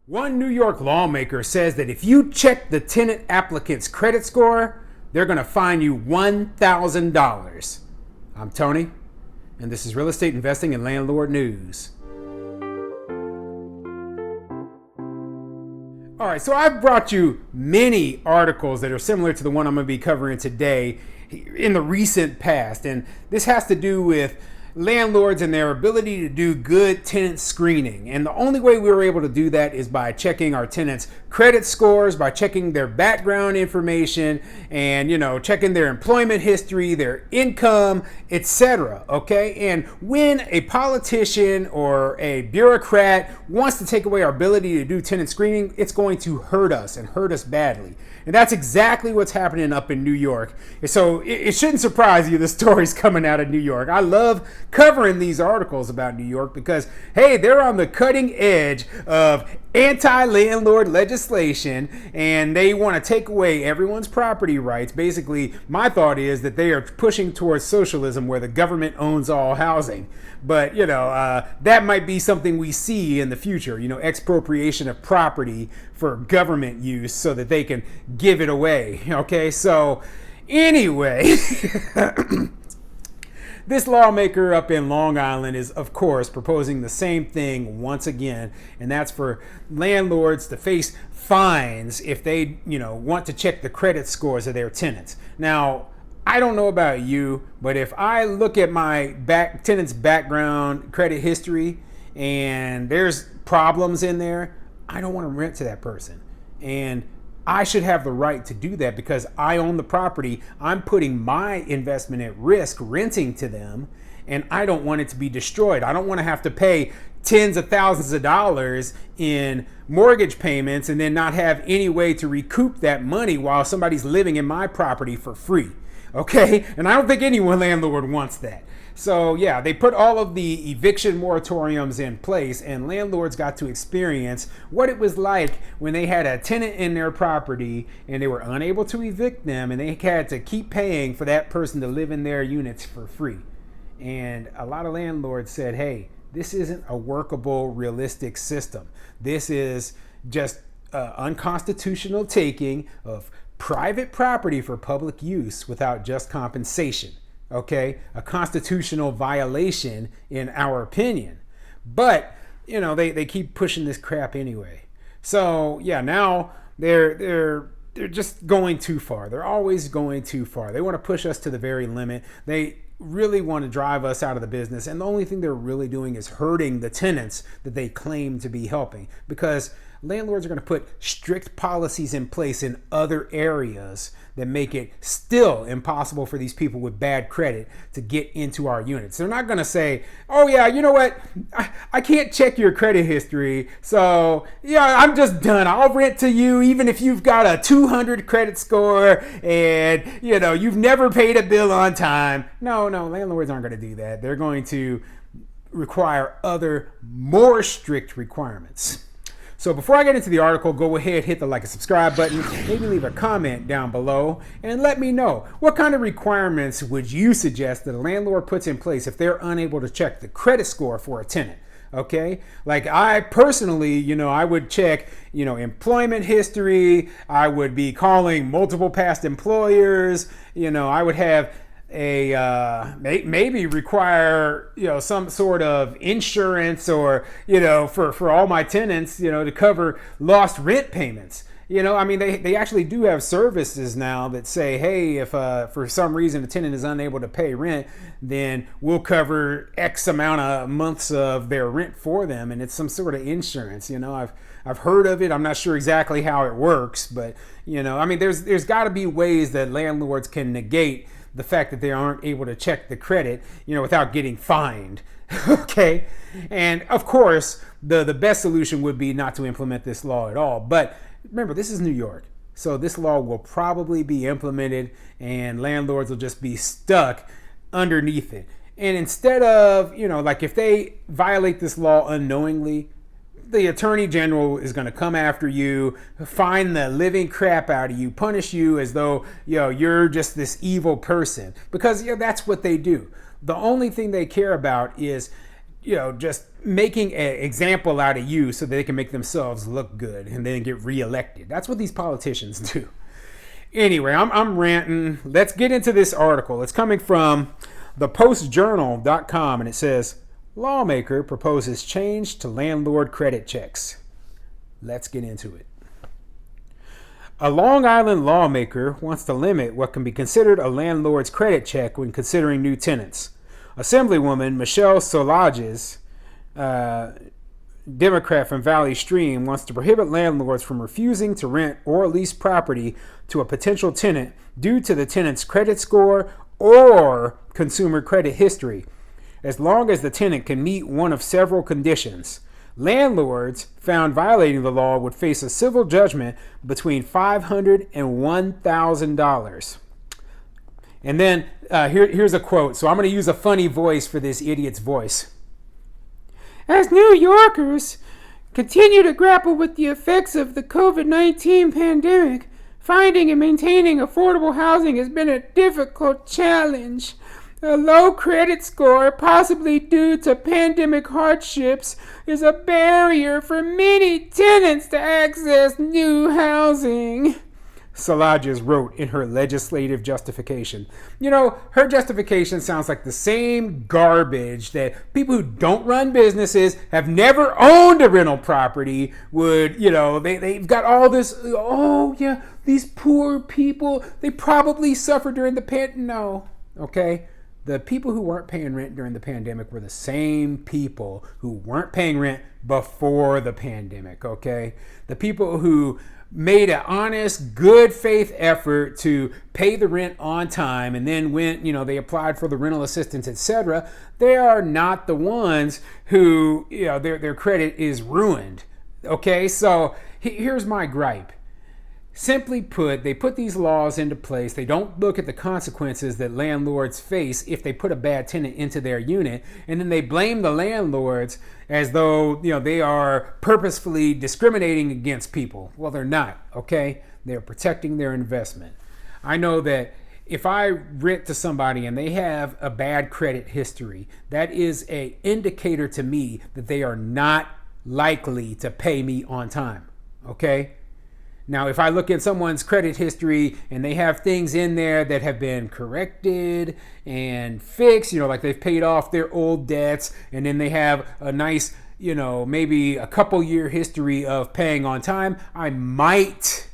One New York lawmaker says that if you check the tenant applicant's credit score, they're going to fine you $1,000. I'm Tony, and this is Real Estate Investing and Landlord News. All right, so I've brought you many articles that are similar to the one I'm going to be covering today in the recent past, and this has to do with landlords and their ability to do good tenant screening. And the only way we were able to do that is by checking our tenants' credit scores, by checking their background information, and checking their employment history, their income, etc. Okay, and when a politician or a bureaucrat wants to take away our ability to do tenant screening, it's going to hurt us and hurt us badly. And that's exactly what's happening up in New York. So it shouldn't surprise you the stories coming out of New York. I love covering these articles about New York because, hey, they're on the cutting edge of anti-landlord legislation, and they want to take away everyone's property rights. Basically, my thought is that they are pushing towards socialism where the government owns all housing. But, that might be something we see in the future, expropriation of property for government use so that they can give it away. Okay, so anyway, this lawmaker up in Long Island is, of course, proposing the same thing once again, and that's for landlords to face fines if they, want to check the credit scores of their tenants. Now, I don't know about you, but if I look at my tenant's background credit history and there's problems in there, I don't want to rent to that person. And I should have the right to do that because I own the property. I'm putting my investment at risk renting to them, and I don't want it to be destroyed. I don't want to have to pay tens of thousands of dollars in mortgage payments and then not have any way to recoup that money while somebody's living in my property for free. Okay, and I don't think any landlord wants that. So yeah, they put all of the eviction moratoriums in place, and landlords got to experience what it was like when they had a tenant in their property and they were unable to evict them, and they had to keep paying for that person to live in their units for free. And a lot of landlords said, hey, this isn't a workable, realistic system. This is just unconstitutional taking of private property for public use without just compensation. Okay, a constitutional violation in our opinion. But they keep pushing this crap anyway. So yeah, now they're just going too far. They're always going too far. They want to push us to the very limit. They really want to drive us out of the business, and the only thing they're really doing is hurting the tenants that they claim to be helping, because landlords are going to put strict policies in place in other areas that make it still impossible for these people with bad credit to get into our units. They're not going to say, oh yeah, you know what, I can't check your credit history, so yeah, I'm just done. I'll rent to you even if you've got a 200 credit score and you've never paid a bill on time. No, landlords aren't going to do that. They're going to require other more strict requirements. So before I get into the article, go ahead, hit the like and subscribe button, maybe leave a comment down below, and let me know what kind of requirements would you suggest that a landlord puts in place if they're unable to check the credit score for a tenant. Okay, like I personally, I would check, employment history. I would be calling multiple past employers. I would have maybe require some sort of insurance or for all my tenants to cover lost rent payments. They actually do have services now that say, hey, if for some reason a tenant is unable to pay rent, then we'll cover X amount of months of their rent for them, and it's some sort of insurance. I've heard of it. I'm not sure exactly how it works, but there's got to be ways that landlords can negate the fact that they aren't able to check the credit, without getting fined. Okay. And of course, the best solution would be not to implement this law at all. But remember, this is New York. So this law will probably be implemented and landlords will just be stuck underneath it. And instead of, like if they violate this law unknowingly, the attorney general is going to come after you, find the living crap out of you, punish you as though you're just this evil person, because that's what they do. The only thing they care about is just making an example out of you so that they can make themselves look good and then get reelected. That's what these politicians do. Anyway, I'm ranting. Let's get into this article. It's coming from thepostjournal.com, and it says, lawmaker proposes change to landlord credit checks. Let's get into it. A Long Island lawmaker wants to limit what can be considered a landlord's credit check when considering new tenants. Assemblywoman Michelle Solages, Democrat from Valley Stream, wants to prohibit landlords from refusing to rent or lease property to a potential tenant due to the tenant's credit score or consumer credit history, as long as the tenant can meet one of several conditions. Landlords found violating the law would face a civil judgment between $500 and $1,000. And then here's a quote. So I'm going to use a funny voice for this idiot's voice. As New Yorkers continue to grapple with the effects of the COVID-19 pandemic, finding and maintaining affordable housing has been a difficult challenge. A low credit score, possibly due to pandemic hardships, is a barrier for many tenants to access new housing, Solages wrote in her legislative justification. Her justification sounds like the same garbage that people who don't run businesses, have never owned a rental property would, they've got all this, these poor people, they probably suffered during the pandemic. No, okay? The people who weren't paying rent during the pandemic were the same people who weren't paying rent before the pandemic, okay? The people who made an honest, good faith effort to pay the rent on time and then went, they applied for the rental assistance, etc. They are not the ones who, their credit is ruined, okay? So here's my gripe. Simply put, they put these laws into place. They don't look at the consequences that landlords face if they put a bad tenant into their unit, and then they blame the landlords as though, they are purposefully discriminating against people. Well, they're not, okay? They're protecting their investment. I know that if I rent to somebody and they have a bad credit history, that is an indicator to me that they are not likely to pay me on time, okay? Now, if I look at someone's credit history and they have things in there that have been corrected and fixed, like they've paid off their old debts, and then they have a nice, maybe a couple year history of paying on time, I might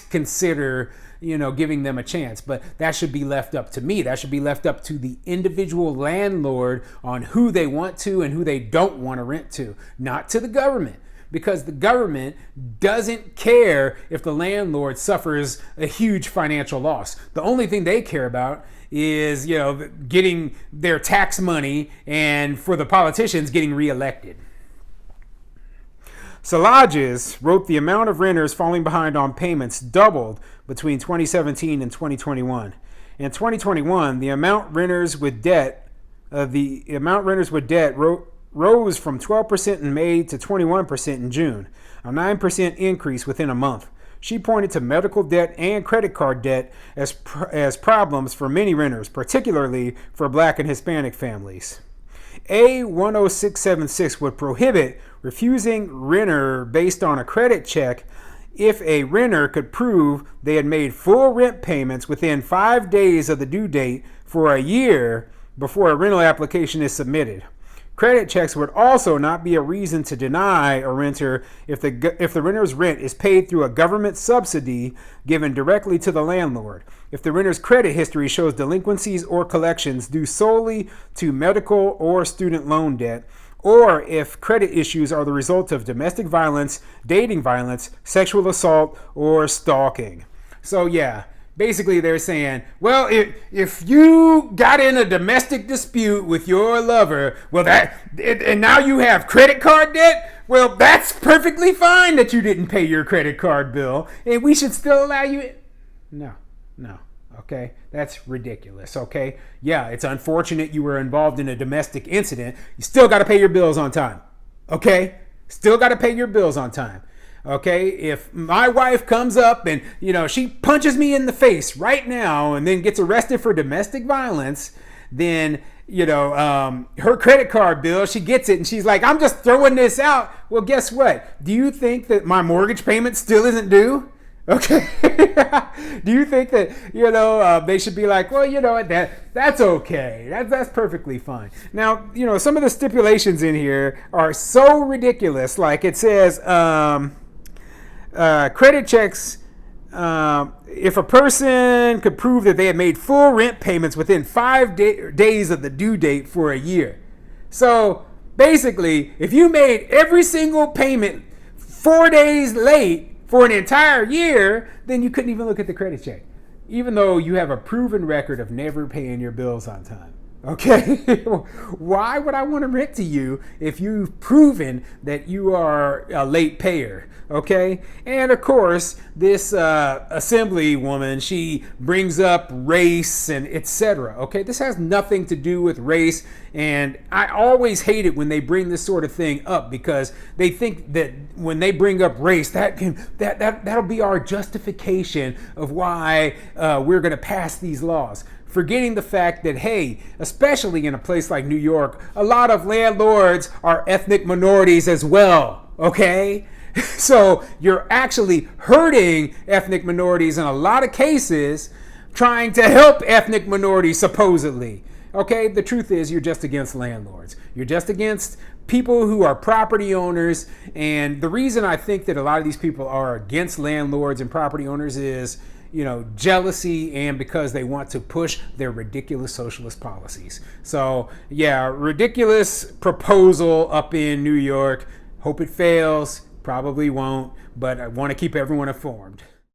consider, giving them a chance. But that should be left up to me. That should be left up to the individual landlord on who they want to and who they don't want to rent to, not to the government. Because the government doesn't care if the landlord suffers a huge financial loss. The only thing they care about is, getting their tax money, and for the politicians, getting reelected. Solages wrote the amount of renters falling behind on payments doubled between 2017 and 2021. In 2021, the amount renters with debt rose from 12% in May to 21% in June, a 9% increase within a month. She pointed to medical debt and credit card debt as problems for many renters, particularly for Black and Hispanic families. A10676 would prohibit refusing renter based on a credit check if a renter could prove they had made full rent payments within 5 days of the due date for a year before a rental application is submitted. Credit checks would also not be a reason to deny a renter if the renter's rent is paid through a government subsidy given directly to the landlord. If the renter's credit history shows delinquencies or collections due solely to medical or student loan debt, or if credit issues are the result of domestic violence, dating violence, sexual assault, or stalking. So yeah. Basically, they're saying, well, if you got in a domestic dispute with your lover, and now you have credit card debt, well, that's perfectly fine that you didn't pay your credit card bill, and we should still allow you. No, okay? That's ridiculous, okay? Yeah, it's unfortunate you were involved in a domestic incident. You still got to pay your bills on time, okay? Still got to pay your bills on time. Okay, if my wife comes up and, she punches me in the face right now and then gets arrested for domestic violence, then, her credit card bill. She gets it and she's like, I'm just throwing this out. Well, guess what? Do you think that my mortgage payment still isn't due? Okay. Do you think that, they should be like, well, that's okay. That's perfectly fine. Now, some of the stipulations in here are so ridiculous. Like it says, credit checks, if a person could prove that they had made full rent payments within 5 days of the due date for a year. So basically, if you made every single payment 4 days late for an entire year, then you couldn't even look at the credit check, even though you have a proven record of never paying your bills on time. Okay? Why would I want to rent to you if you've proven that you are a late payer? Okay? And of course, this assembly woman, she brings up race and etc. Okay? This has nothing to do with race, and I always hate it when they bring this sort of thing up, because they think that when they bring up race, that'll be our justification of why we're going to pass these laws. Forgetting the fact that, hey, especially in a place like New York, a lot of landlords are ethnic minorities as well, okay? So you're actually hurting ethnic minorities in a lot of cases, trying to help ethnic minorities, supposedly. Okay, the truth is you're just against landlords. You're just against people who are property owners. And the reason I think that a lot of these people are against landlords and property owners is, jealousy, and because they want to push their ridiculous socialist policies. So yeah, ridiculous proposal up in New York. Hope it fails. Probably won't, but I want to keep everyone informed.